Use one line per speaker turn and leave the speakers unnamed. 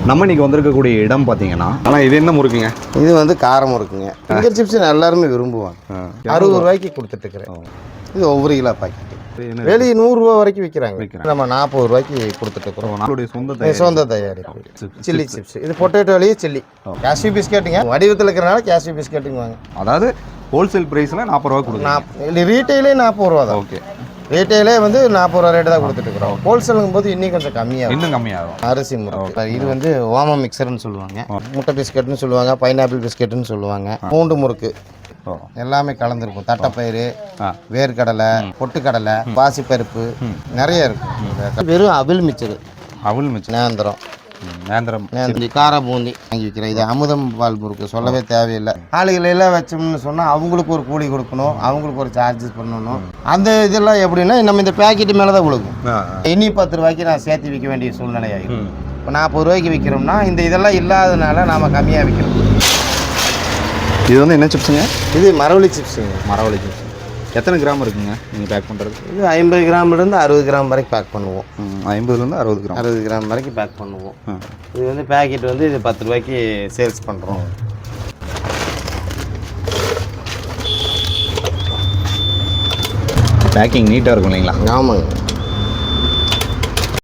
நம்ம இன்னைக்கு வந்திருக்கக்கூடிய இடம் பார்த்தீங்கன்னா, ஆனால் இது என்ன முறுக்குங்க?
இது வந்து காரம் முறுக்குங்க. ஃபிங்கர் சிப்ஸ் எல்லாருமே விரும்புவாங்க. 60 ரூபாய்க்கு கொடுத்துட்டு இருக்கிறேன். இது ஒவ்வொரு கிலோ பாக்கெட். வெளியே 100 ரூபா வரைக்கும் விற்கிறாங்க. நம்ம 40 ரூபாய்க்கு கொடுத்துட்டு இருக்கிறோம்.
நம்மளுடைய
சொந்த தயாரிப்பு சில்லி சிப்ஸ். இது பொட்டேட்டோலேயே சில்லி. கேஷ்யூ பிஸ்கெட்டுங்க. வடிவத்தில் இருக்கிறனால கேஷ்யூ பிஸ்கெட்டுங்க வாங்க.
அதாவது ஹோல்சேல் ப்ரைஸில் 40 ரூபா கொடுக்குறோம்.
ரீட்டைலே 40 ரூபா தான்.
ஓகே.
ரீட்டைலே வந்து 40 ரூபா ரேட்டு தான் கொடுத்துட்டு இருக்கிறோம். ஹோல்சேலுங்கும் போது இன்னும் கொஞ்சம் கம்மியாகும்.
இன்னும் கம்மியாகும்.
அரிசி முறுக்கு. இது வந்து ஓம மிக்சர்னு சொல்லுவாங்க. முட்டை பிஸ்கெட்னு சொல்லுவாங்க. பைனாப்பிள் பிஸ்கெட்னு சொல்லுவாங்க. பூண்டு முறுக்கு எல்லாமே கலந்துருக்கும். தட்டைப்பயிறு, வேர்க்கடலை, பொட்டுக்கடலை, பாசிப்பருப்பு நிறைய இருக்கும். வெறும் அவிழ் மிச்சரு.
அவிழ் மிச்சர்,
நேந்திரம், கார பூந்தி வாங்கி வைக்கிறேன். இது அமுதம் பால் முறுக்கு சொல்லவே தேவையில்லை. ஆளுகளை எல்லாம் வச்சோம்னு சொன்னால் அவங்களுக்கு ஒரு கூலி கொடுக்கணும், அவங்களுக்கு ஒரு சார்ஜஸ் பண்ணணும். அந்த இதெல்லாம் எப்படின்னா நம்ம இந்த பேக்கெட்டு மேலே தான் விழுகும். இனி 10 ரூபாய்க்கு நான் சேர்த்து விற்க வேண்டிய சூழ்நிலை ஆகிடும். இப்போ 40 ரூபாய்க்கு விற்கிறோம்னா இந்த இதெல்லாம் இல்லாததுனால நாம் கம்மியாக விற்கிறோம்.
இது வந்து என்ன சிப்ஸுங்க?
இது மரவள்ளி சிப்ஸுங்க.
மரவள்ளி சிப்ஸ். எத்தனை கிராம் இருக்குங்க நீங்கள் பேக் பண்ணுறது?
இது 50 கிராம்லேருந்து 60 கிராம் வரைக்கும் பேக் பண்ணுவோம்.
50லேருந்து 60 கிராம்.
60 கிராம் வரைக்கும் பேக் பண்ணுவோம். இது வந்து பேக்கெட் வந்து இது 10 ரூபாய்க்கு சேல்ஸ் பண்ணுறோம்.
பேக்கிங் நீட்டாக இருக்கும் இல்லைங்களா?
ஆமாங்க.